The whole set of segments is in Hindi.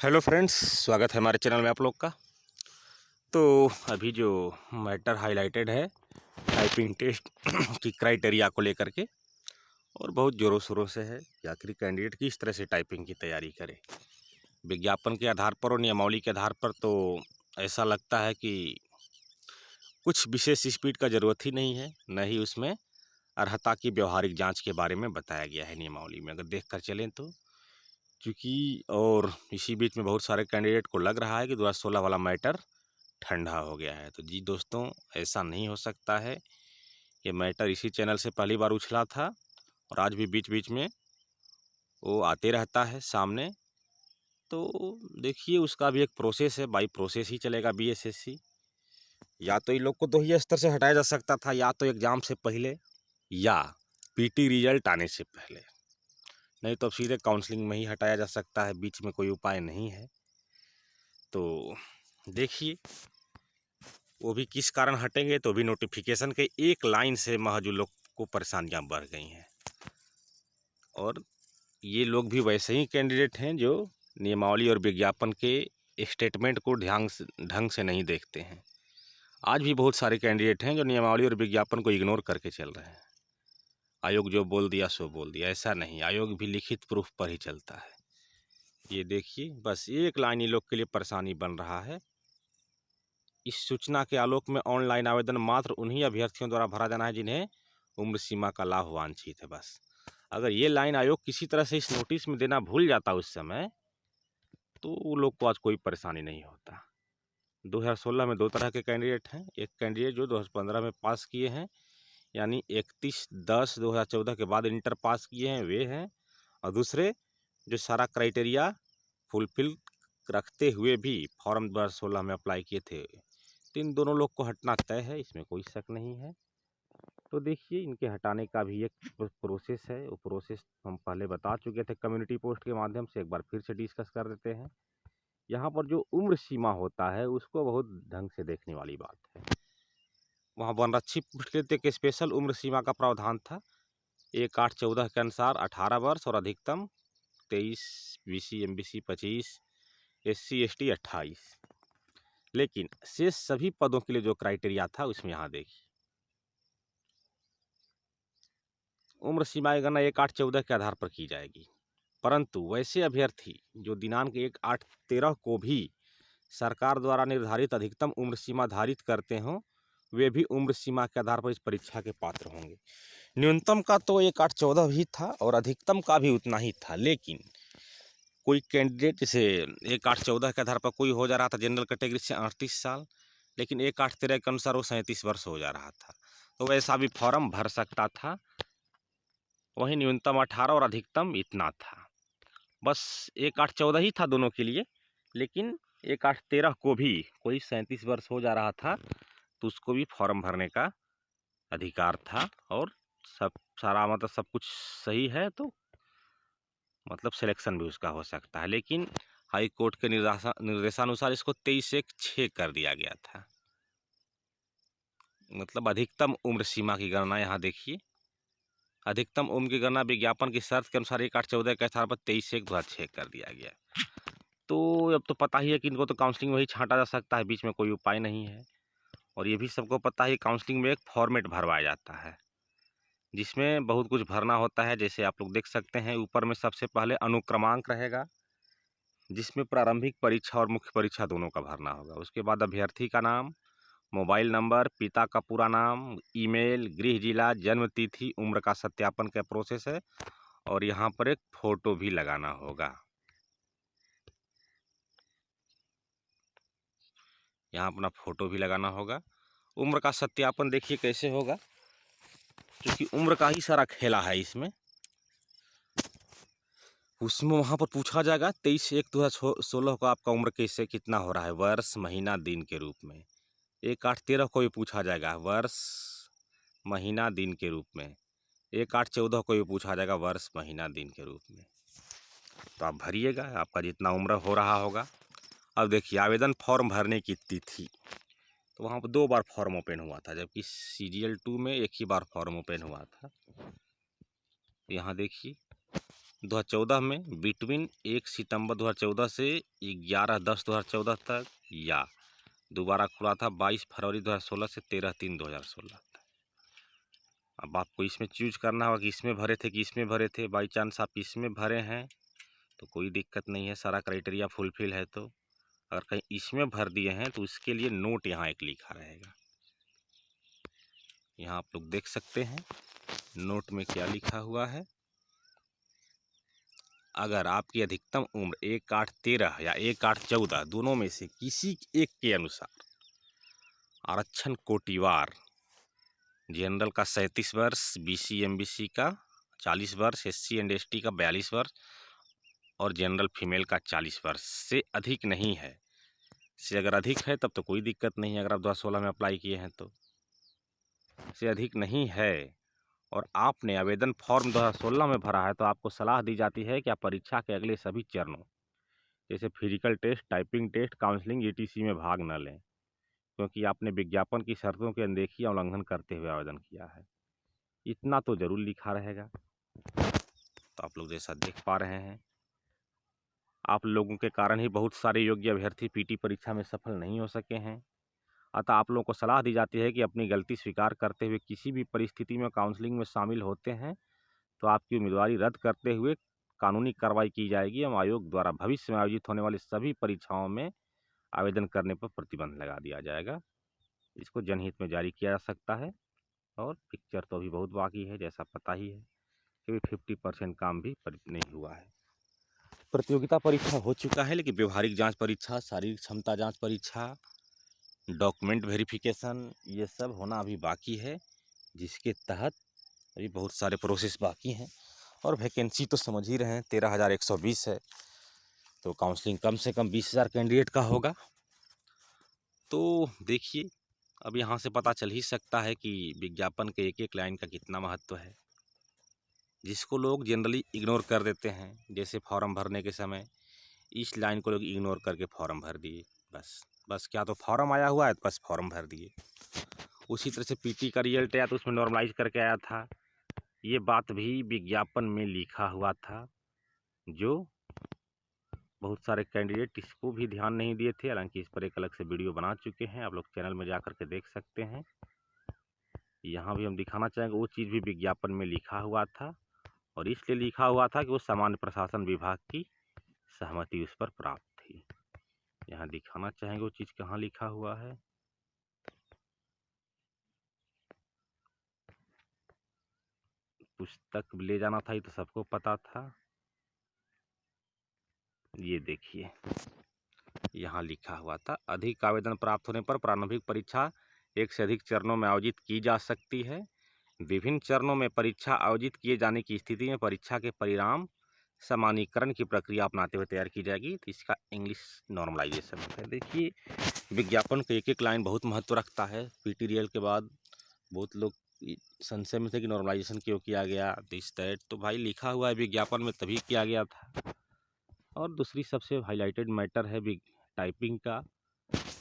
हेलो फ्रेंड्स, स्वागत है हमारे चैनल में आप लोग का। तो अभी जो मैटर हाईलाइटेड है टाइपिंग टेस्ट की क्राइटेरिया को लेकर के, और बहुत ज़ोरों शोरों से है कि आखिर कैंडिडेट किस तरह से टाइपिंग की तैयारी करे। विज्ञापन के आधार पर और नियमावली के आधार पर तो ऐसा लगता है कि कुछ विशेष स्पीड का ज़रूरत ही नहीं है, न ही उसमें अर्हता की व्यवहारिक जाँच के बारे में बताया गया है नियमावली में, अगर देख कर चलें तो। क्योंकि और इसी बीच में बहुत सारे कैंडिडेट को लग रहा है कि 2016 वाला मैटर ठंडा हो गया है। तो जी दोस्तों, ऐसा नहीं हो सकता है। ये मैटर इसी चैनल से पहली बार उछला था और आज भी बीच बीच में वो आते रहता है सामने। तो देखिए, उसका भी एक प्रोसेस है, बाई प्रोसेस ही चलेगा बीएसएससी। या तो इन लोग को 2 ही स्तर से हटाया जा सकता था, या तो एग्जाम से पहले या पीटी रिजल्ट आने से पहले, नहीं तो अब सीधे काउंसलिंग में ही हटाया जा सकता है, बीच में कोई उपाय नहीं है। तो देखिए, वो भी किस कारण हटेंगे, तो भी नोटिफिकेशन के एक लाइन से महज उन लोग को परेशानियां बढ़ गई हैं। और ये लोग भी वैसे ही कैंडिडेट हैं जो नियमावली और विज्ञापन के स्टेटमेंट को ढंग से नहीं देखते हैं। आज भी बहुत सारे कैंडिडेट हैं जो नियमावली और विज्ञापन को इग्नोर करके चल रहे हैं। आयोग जो बोल दिया सो बोल दिया, ऐसा नहीं। आयोग भी लिखित प्रूफ पर ही चलता है। ये देखिए, बस एक लाइन ये लोग के लिए परेशानी बन रहा है। इस सूचना के आलोक में ऑनलाइन आवेदन मात्र उन्हीं अभ्यर्थियों द्वारा भरा जाना है जिन्हें उम्र सीमा का लाभ वांछित है। बस अगर ये लाइन आयोग किसी तरह से इस नोटिस में देना भूल जाता उस समय, तो वो लोग को आज कोई परेशानी नहीं होता। 2016 में 2 तरह के कैंडिडेट हैं। एक कैंडिडेट जो 2015 में पास किए हैं, यानी 31/10/2014 के बाद इंटर पास किए हैं, वे हैं। और दूसरे जो सारा क्राइटेरिया फुलफिल रखते हुए भी फॉर्म 2016 में अप्लाई किए थे, तो इन दोनों लोग को हटना तय है, इसमें कोई शक नहीं है। तो देखिए, इनके हटाने का भी एक प्रोसेस है। वो प्रोसेस हम पहले बता चुके थे कम्युनिटी पोस्ट के माध्यम से, एक बार फिर से डिस्कस कर देते हैं। यहाँ पर जो उम्र सीमा होता है उसको बहुत ढंग से देखने वाली बात है। वहाँ वनरक्षी पोस्ट के लिए एक स्पेशल उम्र सीमा का प्रावधान था। 1/8/14 के अनुसार 18 वर्ष और अधिकतम 23, बीसी, एमबीसी 25, SC ST 28। लेकिन शेष सभी पदों के लिए जो क्राइटेरिया था उसमें यहाँ देखिए, उम्र सीमा की गणना 1/8/14 के आधार पर की जाएगी। परंतु वैसे अभ्यर्थी जो दिनांक 1/8/13 को भी सरकार द्वारा निर्धारित अधिकतम उम्र सीमा धारित करते हों, वे भी उम्र सीमा के आधार पर इस परीक्षा के पात्र होंगे। न्यूनतम का तो 1/8/14 भी था और अधिकतम का भी उतना ही था। लेकिन कोई कैंडिडेट जैसे 1/8/14 के आधार पर कोई हो जा रहा था जनरल कैटेगरी से 38 साल, लेकिन 1/8/13 के अनुसार वो 37 वर्ष हो जा रहा था, तो वैसा भी फॉर्म भर सकता था। वहीं न्यूनतम 18 और अधिकतम इतना था। बस 1/8/14 ही था दोनों के लिए। लेकिन 1/8/13 को भी कोई 37 वर्ष हो जा रहा था, तो उसको भी फॉर्म भरने का अधिकार था। और सब सारा मतलब सब कुछ सही है, तो मतलब सिलेक्शन भी उसका हो सकता है। लेकिन हाई कोर्ट के निर्देशानुसार इसको 23/1/6 कर दिया गया था। मतलब अधिकतम उम्र सीमा की गणना यहाँ देखिए, अधिकतम उम्र की गणना विज्ञापन की शर्त के अनुसार 1/8/14 के स्थान पर 23/1/2006 कर दिया गया। तो अब तो पता ही है कि इनको तो काउंसलिंग में ही छांटा जा सकता है, बीच में कोई उपाय नहीं है। और ये भी सबको पता है, काउंसलिंग में एक फॉर्मेट भरवाया जाता है जिसमें बहुत कुछ भरना होता है। जैसे आप लोग देख सकते हैं, ऊपर में सबसे पहले अनुक्रमांक रहेगा, जिसमें प्रारंभिक परीक्षा और मुख्य परीक्षा दोनों का भरना होगा। उसके बाद अभ्यर्थी का नाम, मोबाइल नंबर, पिता का पूरा नाम, ईमेल, गृह जिला, जन्म तिथि, उम्र का सत्यापन का प्रोसेस है। और यहाँ पर एक फ़ोटो भी लगाना होगा। यहाँ अपना फ़ोटो भी लगाना होगा। उम्र का सत्यापन देखिए कैसे होगा, क्योंकि उम्र का ही सारा खेला है इसमें। उसमें वहाँ पर पूछा जाएगा 23/1/2016 को आपका उम्र कैसे कितना हो रहा है, वर्ष, महीना, दिन के रूप में। 1/8/13 को भी पूछा जाएगा वर्ष, महीना, दिन के रूप में। 1/8/14 को भी पूछा जाएगा वर्ष, महीना, दिन के रूप में। तो आप भरिएगा, आपका जितना उम्र हो रहा होगा। अब देखिए, आवेदन फॉर्म भरने की तिथि, तो वहाँ पर 2 बार फॉर्म ओपन हुआ था, जबकि CGL 2 में एक ही बार फॉर्म ओपन हुआ था। यहाँ देखिए, 2014 में बिटवीन 1 सितंबर 2014 से 11/10/2014 तक, या दोबारा खुला था 22 फरवरी 2016 से 13/3/2016 तक। अब आपको इसमें चूज करना होगा कि इसमें भरे थे कि इसमें भरे थे। बाई चांस आप इसमें भरे हैं तो कोई दिक्कत नहीं है, सारा क्राइटेरिया फुलफिल है। तो अगर कहीं इसमें भर दिए हैं तो उसके लिए नोट यहाँ एक लिखा रहेगा। यहाँ आप लोग देख सकते हैं नोट में क्या लिखा हुआ है। अगर आपकी अधिकतम उम्र 1/8/13 या 1/8/14 दोनों में से किसी एक के अनुसार आरक्षण कोटिवार जनरल का 37 वर्ष, BC MBC का 40 वर्ष, SC एंड ST का 42 वर्ष और जनरल फीमेल का 40 वर्ष से अधिक नहीं है, से अगर अधिक है तब तो कोई दिक्कत नहीं है। अगर आप 2016 में अप्लाई किए हैं तो से अधिक नहीं है और आपने आवेदन फॉर्म 2016 में भरा है तो आपको सलाह दी जाती है कि आप परीक्षा के अगले सभी चरणों जैसे physical test, typing test, counselling ETC में भाग न लें, क्योंकि आपने विज्ञापन की शर्तों की अनदेखी या उल्लंघन करते हुए आवेदन किया है। इतना तो जरूर लिखा रहेगा। तो आप लोग जैसा देख पा रहे हैं, आप लोगों के कारण ही बहुत सारे योग्य अभ्यर्थी PT परीक्षा में सफल नहीं हो सके हैं। अतः आप लोगों को सलाह दी जाती है कि अपनी गलती स्वीकार करते हुए किसी भी परिस्थिति में काउंसलिंग में शामिल होते हैं तो आपकी उम्मीदवारी रद्द करते हुए कानूनी कार्रवाई की जाएगी एवं आयोग द्वारा भविष्य में आयोजित होने वाली सभी परीक्षाओं में आवेदन करने पर प्रतिबंध लगा दिया जाएगा। इसको जनहित में जारी किया जा सकता है। और पिक्चर तो अभी बहुत बाकी है, जैसा पता ही है कि 50% काम भी नहीं हुआ है। प्रतियोगिता परीक्षा हो चुका है, लेकिन व्यवहारिक जांच परीक्षा, शारीरिक क्षमता जांच परीक्षा, डॉक्यूमेंट वेरिफिकेशन, ये सब होना अभी बाकी है, जिसके तहत अभी बहुत सारे प्रोसेस बाकी हैं। और वैकेंसी तो समझ ही रहे हैं 13,120 है, तो काउंसलिंग कम से कम 20,000 कैंडिडेट का होगा। तो देखिए, अब यहाँ से पता चल ही सकता है कि विज्ञापन के एक एक लाइन का कितना महत्व है, जिसको लोग जनरली इग्नोर कर देते हैं। जैसे फॉर्म भरने के समय इस लाइन को लोग इग्नोर करके फॉर्म भर दिए, बस क्या तो फॉर्म आया हुआ है तो बस फॉर्म भर दिए। उसी तरह से PT का रिजल्ट आया तो उसमें नॉर्मलाइज करके आया था, ये बात भी विज्ञापन में लिखा हुआ था, जो बहुत सारे कैंडिडेट इसको भी ध्यान नहीं दिए थे। हालांकि इस पर एक अलग से वीडियो बना चुके हैं, आप लोग चैनल में जा कर के देख सकते हैं। यहाँ भी हम दिखाना चाहेंगे वो चीज़ भी विज्ञापन में लिखा हुआ था, और इसलिए लिखा हुआ था कि वो सामान्य प्रशासन विभाग की सहमति उस पर प्राप्त थी। यहाँ दिखाना चाहेंगे वो चीज़ कहाँ लिखा हुआ है। पुस्तक ले जाना था, ये तो सबको पता था। ये देखिए, यहाँ लिखा हुआ था, अधिक आवेदन प्राप्त होने पर प्रारंभिक परीक्षा एक से अधिक चरणों में आयोजित की जा सकती है। विभिन्न चरणों में परीक्षा आयोजित किए जाने की स्थिति में परीक्षा के परिणाम सामान्यीकरण की प्रक्रिया अपनाते हुए तैयार की जाएगी। तो इसका इंग्लिश नॉर्मलाइजेशन है। देखिए, विज्ञापन का एक एक लाइन बहुत महत्व रखता है। PT रियल के बाद बहुत लोग संशय में थे कि नॉर्मलाइजेशन क्यों किया गया, दिस दैट। तो भाई लिखा हुआ है विज्ञापन में, तभी किया गया था। और दूसरी सबसे हाईलाइटेड मैटर है टाइपिंग का।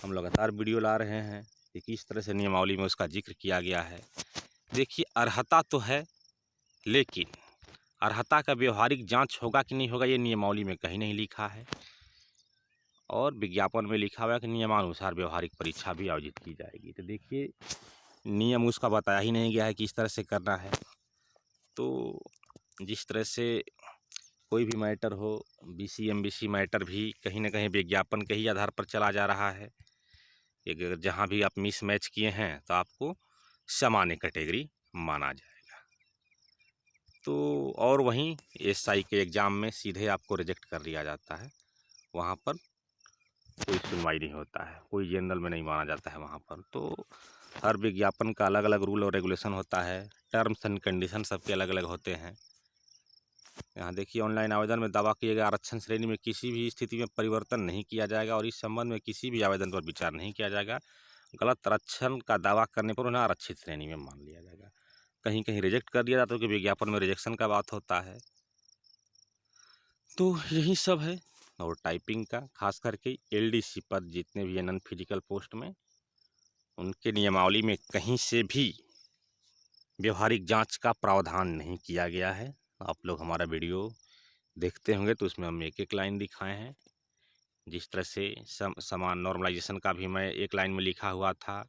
हम लगातार वीडियो ला रहे हैं कि किस तरह से नियमावली में उसका जिक्र किया गया है। देखिए, अर्हता तो है, लेकिन अर्हता का व्यवहारिक जांच होगा कि नहीं होगा ये नियमावली में कहीं नहीं लिखा है। और विज्ञापन में लिखा हुआ है कि नियमानुसार व्यवहारिक परीक्षा भी आयोजित की जाएगी। तो देखिए, नियम उसका बताया ही नहीं गया है कि इस तरह से करना है। तो जिस तरह से कोई भी मैटर हो, BC MBC मैटर भी कहीं ना कहीं विज्ञापन के ही आधार पर चला जा रहा है। अगर जहाँ भी आप मिस मैच किए हैं तो आपको सामान्य कैटेगरी माना जाएगा। तो और वहीं SI के एग्ज़ाम में सीधे आपको रिजेक्ट कर दिया जाता है, वहाँ पर कोई सुनवाई नहीं होता है, कोई जनरल में नहीं माना जाता है वहाँ पर। तो हर विज्ञापन का अलग अलग रूल और रेगुलेशन होता है, टर्म्स एंड कंडीशन सबके अलग अलग होते हैं। यहाँ देखिए, ऑनलाइन आवेदन में दावा किए गए आरक्षण श्रेणी में किसी भी स्थिति में परिवर्तन नहीं किया जाएगा और इस संबंध में किसी भी आवेदन पर विचार नहीं किया जाएगा। गलत आरक्षण का दावा करने पर उन्हें आरक्षित श्रेणी में मान लिया जाएगा। कहीं कहीं रिजेक्ट कर दिया जाता है, क्योंकि विज्ञापन में रिजेक्शन का बात होता है। तो यही सब है। और टाइपिंग का खास करके LDC पद जितने भी नॉन फिजिकल पोस्ट में, उनके नियमावली में कहीं से भी व्यवहारिक जांच का प्रावधान नहीं किया गया है। आप लोग हमारा वीडियो देखते होंगे तो उसमें हम एक एक लाइन दिखाए हैं। जिस तरह से समान नॉर्मलाइजेशन का भी मैं एक लाइन में लिखा हुआ था।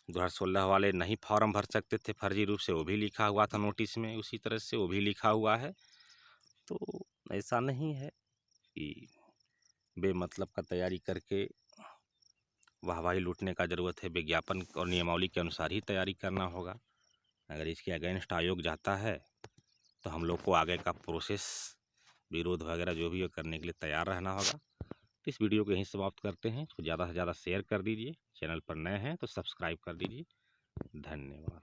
2016 वाले नहीं फॉर्म भर सकते थे फर्जी रूप से, वो भी लिखा हुआ था नोटिस में, उसी तरह से वो भी लिखा हुआ है। तो ऐसा नहीं है कि बेमतलब का तैयारी करके वाहवाही लूटने का ज़रूरत है। विज्ञापन और नियमावली के अनुसार ही तैयारी करना होगा। अगर इसके अगेंस्ट आयोग जाता है तो हम लोग को आगे का प्रोसेस, विरोध वगैरह जो भी है करने के लिए तैयार रहना होगा। तो इस वीडियो को यहीं समाप्त करते हैं। इसको ज़्यादा से ज़्यादा शेयर कर दीजिए। चैनल पर नए हैं तो सब्सक्राइब कर दीजिए। धन्यवाद।